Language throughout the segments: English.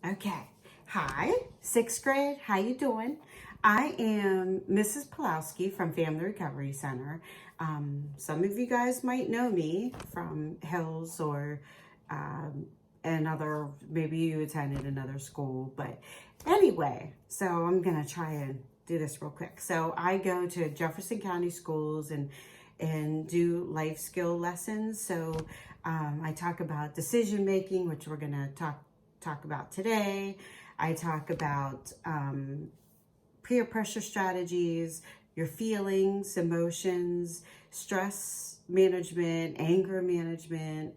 Okay. Hi, sixth grade. How you doing? I am Mrs. Pulowski from Family Recovery Center. Some of you guys might know me from Hills or another, maybe you attended another school. But anyway, so I'm going to try and do this real quick. So I go to Jefferson County schools and do life skill lessons. So I talk about decision making, which we're going to talk about today. I talk about peer pressure strategies, your feelings, emotions, stress management, anger management,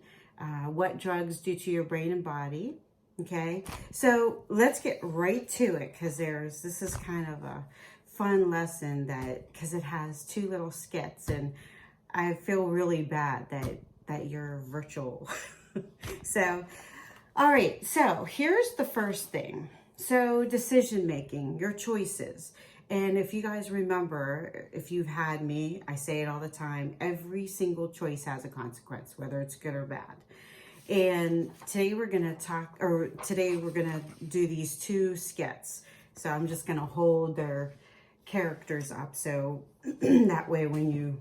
what drugs do to your brain and body. Okay, so let's get right to it because this is kind of a fun lesson because it has two little skits, and I feel really bad that you're virtual. So all right, so here's the first thing. So decision making, your choices. And if you guys remember, if you've had me, I say it all the time, every single choice has a consequence, whether it's good or bad. And today we're going to do these two skits. So I'm just going to hold their characters up so that way when you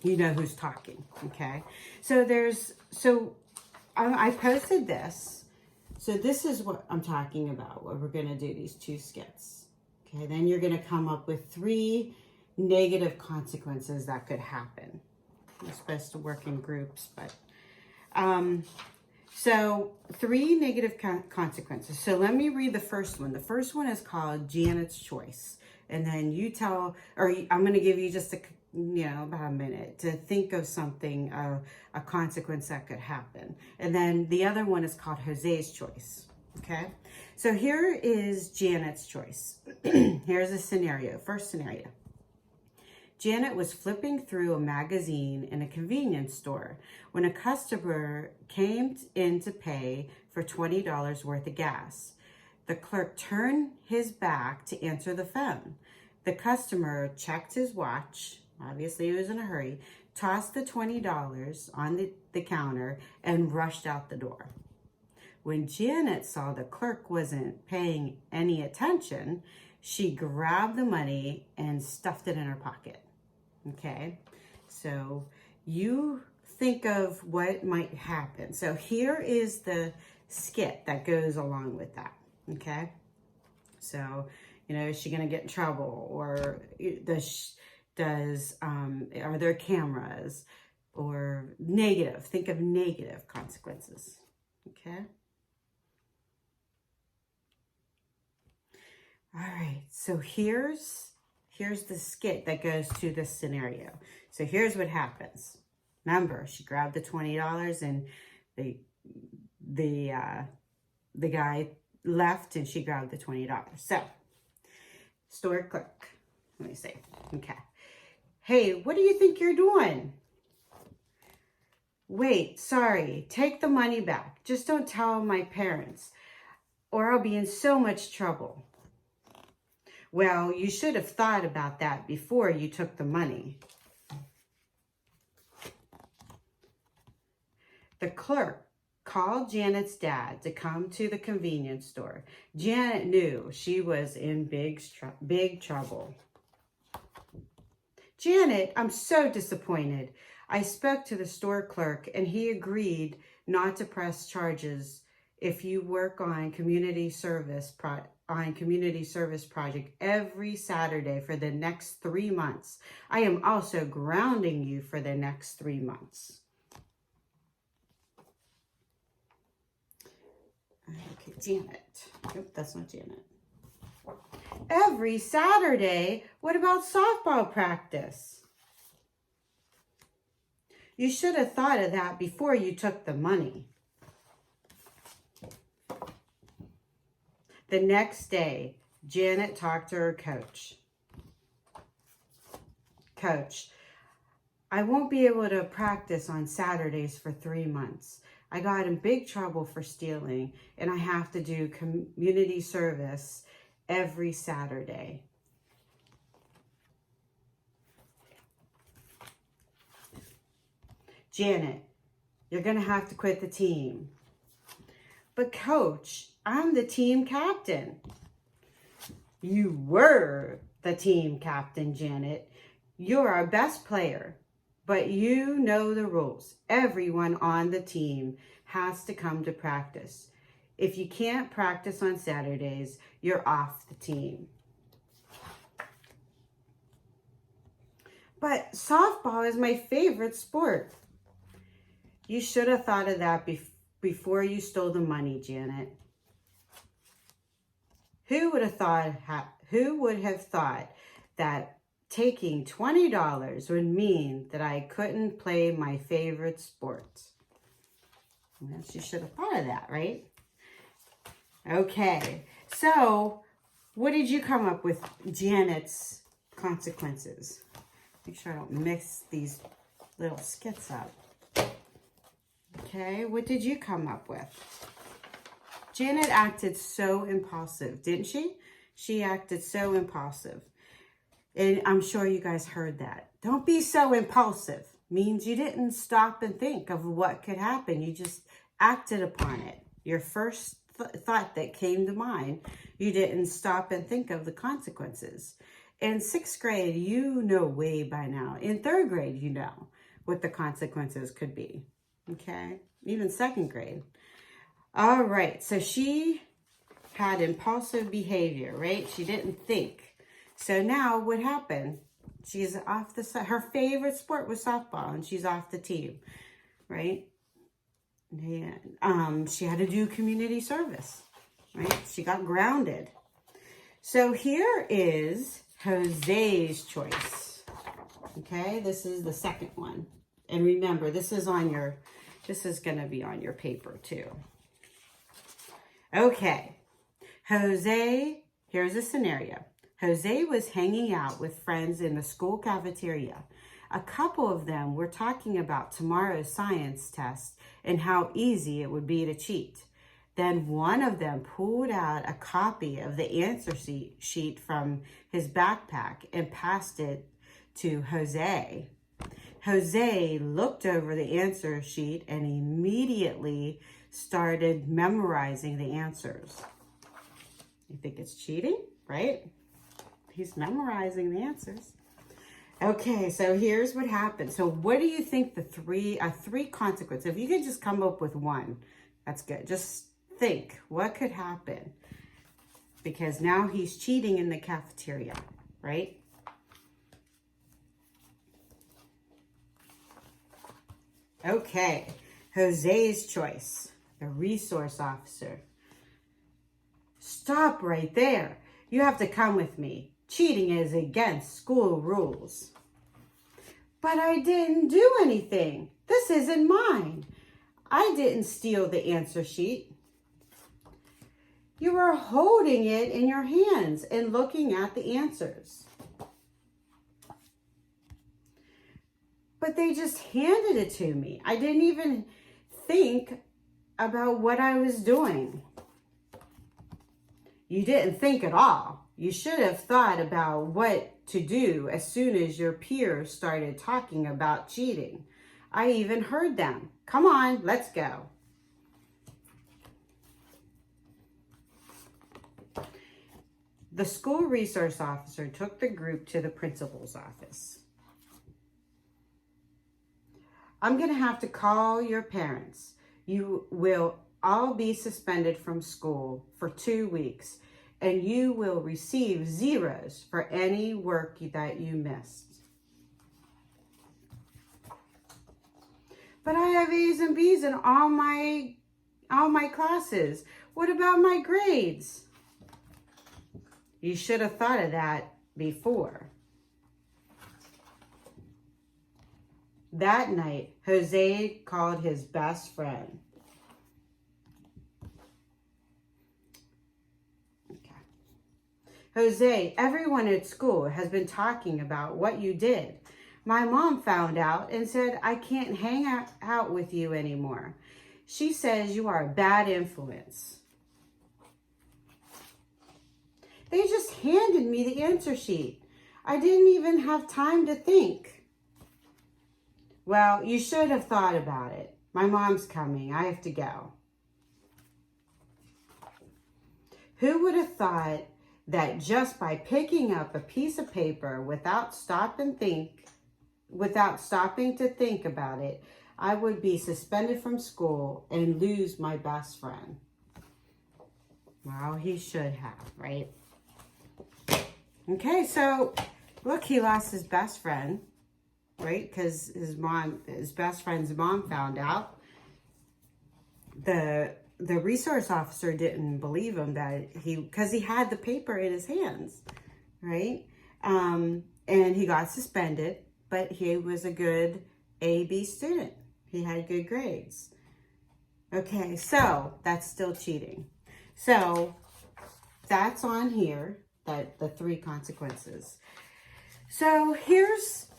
know who's talking, okay? So I posted this. So this is what I'm talking about, what we're going to do, these two skits. Okay, then you're going to come up with 3 negative consequences that could happen. You're supposed to work in groups, but... So 3 negative consequences. So let me read the first one. The first one is called Janet's Choice. And then you tell, or I'm going to give you just about a minute to think of something, a consequence that could happen. And then the other one is called Jose's Choice. Okay. So here is Janet's choice. Here's a scenario. First scenario. Janet was flipping through a magazine in a convenience store when a customer came in to pay for $20 worth of gas. The clerk turned his back to answer the phone. The customer checked his watch, obviously he was in a hurry, tossed the $20 on the counter, and rushed out the door. When Janet saw the clerk wasn't paying any attention, she grabbed the money and stuffed it in her pocket. Okay, so you think of what might happen. So here is the skit that goes along with that. Okay, so is she gonna get in trouble, or are there cameras, or negative? Think of negative consequences. Okay. All right, so here's the skit that goes to this scenario. So here's what happens. Remember, she grabbed the $20 and the guy left and she grabbed the $20. So, store clerk, let me see. Okay. Hey, what do you think you're doing? Wait, sorry, take the money back. Just don't tell my parents or I'll be in so much trouble. Well, you should have thought about that before you took the money. The clerk called Janet's dad to come to the convenience store. Janet knew she was in big trouble. Janet, I'm so disappointed. I spoke to the store clerk and he agreed not to press charges if you work on community service project every Saturday for the next 3 months. I am also grounding you for the next 3 months. Okay, Janet. Nope, that's not Janet. Every Saturday? What about softball practice? You should have thought of that before you took the money. The next day, Janet talked to her coach. Coach, I won't be able to practice on Saturdays for 3 months. I got in big trouble for stealing, and I have to do community service every Saturday. Janet, you're going to have to quit the team. But coach, I'm the team captain. You were the team captain, Janet. You're our best player, but you know the rules. Everyone on the team has to come to practice. If you can't practice on Saturdays, you're off the team. But softball is my favorite sport. You should have thought of that before you stole the money, Janet. Who would have thought that taking $20 would mean that I couldn't play my favorite sports? Yes, you should have thought of that, right? Okay, so what did you come up with, Janet's consequences? Make sure I don't mix these little skits up. Okay, what did you come up with? Janet acted so impulsive, didn't she? She acted so impulsive. And I'm sure you guys heard that. Don't be so impulsive. Means you didn't stop and think of what could happen. You just acted upon it. Your first thought that came to mind, you didn't stop and think of the consequences. In 6th grade, you know way by now. In 3rd grade, you know what the consequences could be. Okay? Even 2nd grade. All right, so she had impulsive behavior, right? She didn't think. So now what happened? She's off the side. Her favorite sport was softball, and she's off the team, right? And she had to do community service, right? She got grounded. So here is Jose's choice. Okay, this is the second one. And remember, this is going to be on your paper too. Okay, Jose, here's a scenario. Jose was hanging out with friends in the school cafeteria. A couple of them were talking about tomorrow's science test and how easy it would be to cheat. Then one of them pulled out a copy of the answer sheet from his backpack and passed it to Jose. Jose looked over the answer sheet and immediately started memorizing the answers. You think it's cheating, right? He's memorizing the answers. Okay, so here's what happened. So what do you think the three consequences? If you could just come up with one, that's good. Just think, what could happen? Because now he's cheating in the cafeteria, right? Okay, Jose's choice, the resource officer. Stop right there. You have to come with me. Cheating is against school rules. But I didn't do anything. This isn't mine. I didn't steal the answer sheet. You were holding it in your hands and looking at the answers. But they just handed it to me. I didn't even think about what I was doing. You didn't think at all. You should have thought about what to do as soon as your peers started talking about cheating. I even heard them. Come on, let's go. The school resource officer took the group to the principal's office. I'm going to have to call your parents. You will all be suspended from school for 2 weeks, and you will receive zeros for any work that you missed. But I have A's and B's in all my classes. What about my grades? You should have thought of that before. That night, Jose called his best friend. Okay. Jose, everyone at school has been talking about what you did. My mom found out and said I can't hang out with you anymore. She says you are a bad influence. They just handed me the answer sheet. I didn't even have time to think. Well, you should have thought about it. My mom's coming. I have to go. Who would have thought that just by picking up a piece of paper without stopping to think about it, I would be suspended from school and lose my best friend? Well, he should have, right? Okay, so look, he lost his best friend, right? Because his best friend's mom found out. The resource officer didn't believe him because he had the paper in his hands, right? And he got suspended, but he was a good A/B student. He had good grades. Okay, so that's still cheating. So that's on here, that the 3 consequences. So here's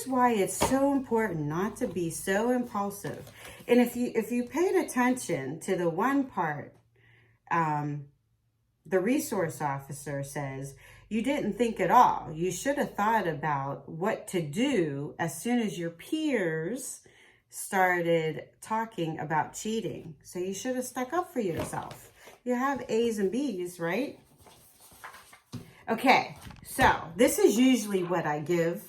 why it's so important not to be so impulsive. And if you paid attention to the one part, the resource officer says, you didn't think at all. You should have thought about what to do as soon as your peers started talking about cheating. So you should have stuck up for yourself. You have A's and B's, right? Okay, so this is usually what I give,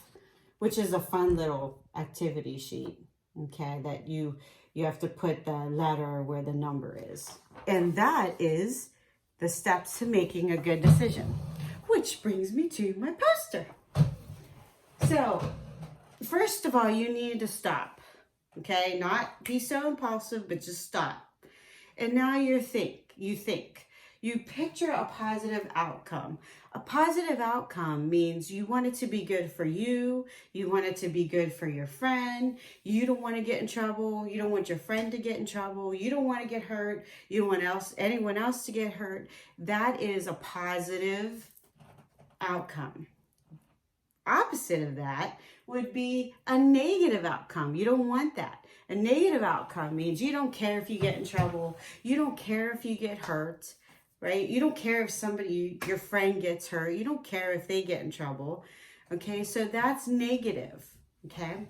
which is a fun little activity sheet, okay, that you have to put the letter where the number is. And that is the steps to making a good decision, which brings me to my poster. So, first of all, you need to stop, okay? Not be so impulsive, but just stop. And now you think. You picture a positive outcome. A positive outcome means you want it to be good for you. You want it to be good for your friend. You don't want to get in trouble. You don't want your friend to get in trouble. You don't want to get hurt. You don't want anyone else to get hurt. That is a positive outcome. Opposite of that would be a negative outcome. You don't want that. A negative outcome means you don't care if you get in trouble. You don't care if you get hurt. Right? You don't care if your friend gets hurt. You don't care if they get in trouble. Okay, so that's negative. Okay,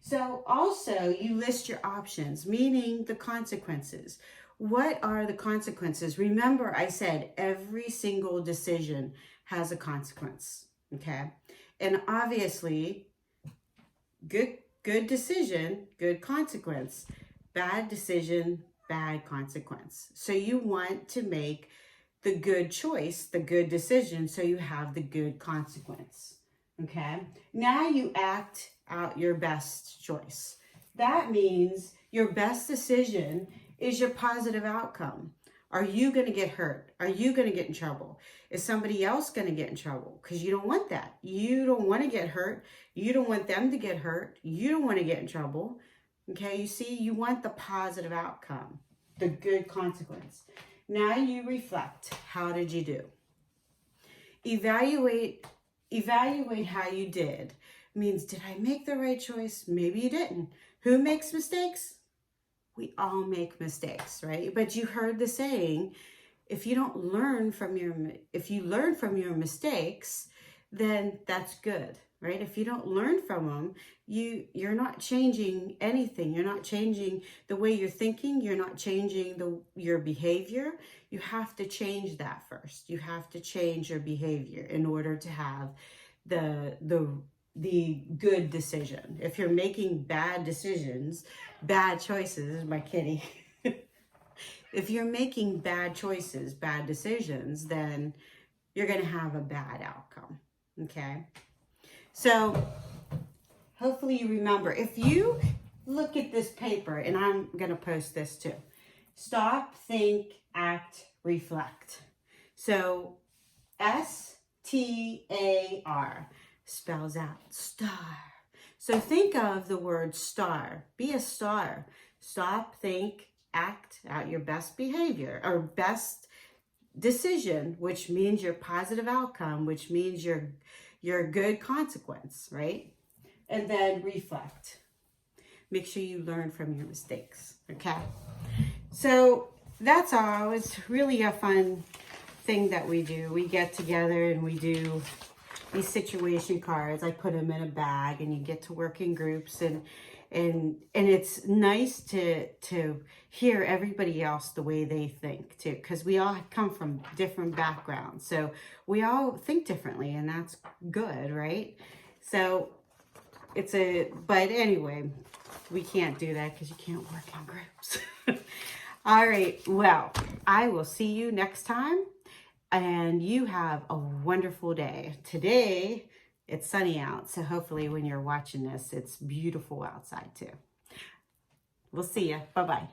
so also you list your options, meaning the consequences. What are the consequences? Remember, I said every single decision has a consequence. Okay, and obviously, good decision, good consequence. Bad decision, bad consequence. So you want to make the good choice, the good decision, so you have the good consequence, okay? Now you act out your best choice. That means your best decision is your positive outcome. Are you going to get hurt? Are you going to get in trouble? Is somebody else going to get in trouble? Because you don't want that. You don't want to get hurt. You don't want them to get hurt. You don't want to get in trouble, okay? You see, you want the positive outcome, the good consequence. Now you reflect. How did you do? Evaluate how you did. Means, did I make the right choice? Maybe you didn't. Who makes mistakes? We all make mistakes, right? But you heard the saying, if you learn from your mistakes, then that's good, right? If you don't learn from them, you're not changing anything. You're not changing the way you're thinking. You're not changing your behavior. You have to change that first. You have to change your behavior in order to have the good decision. If you're making bad decisions, bad choices, my kitty. If you're making bad choices, bad decisions, then you're going to have a bad outcome. Okay? So hopefully you remember, if you look at this paper, and I'm going to post this too. Stop, think, act, reflect. So STAR spells out star. So think of the word star. Be a star. Stop, think, act out your best behavior or best decision, which means your positive outcome, which means your good consequence, right? And then reflect. Make sure you learn from your mistakes, okay? So that's all. It's really a fun thing that we do. We get together and we do these situation cards. I put them in a bag and you get to work in groups, and And it's nice to hear everybody else the way they think too, because we all come from different backgrounds, so we all think differently, and that's good, right? So but anyway, we can't do that because you can't work in groups. All right, well, I will see you next time, and you have a wonderful day. Today, it's sunny out, so hopefully when you're watching this, it's beautiful outside too. We'll see you. Bye-bye.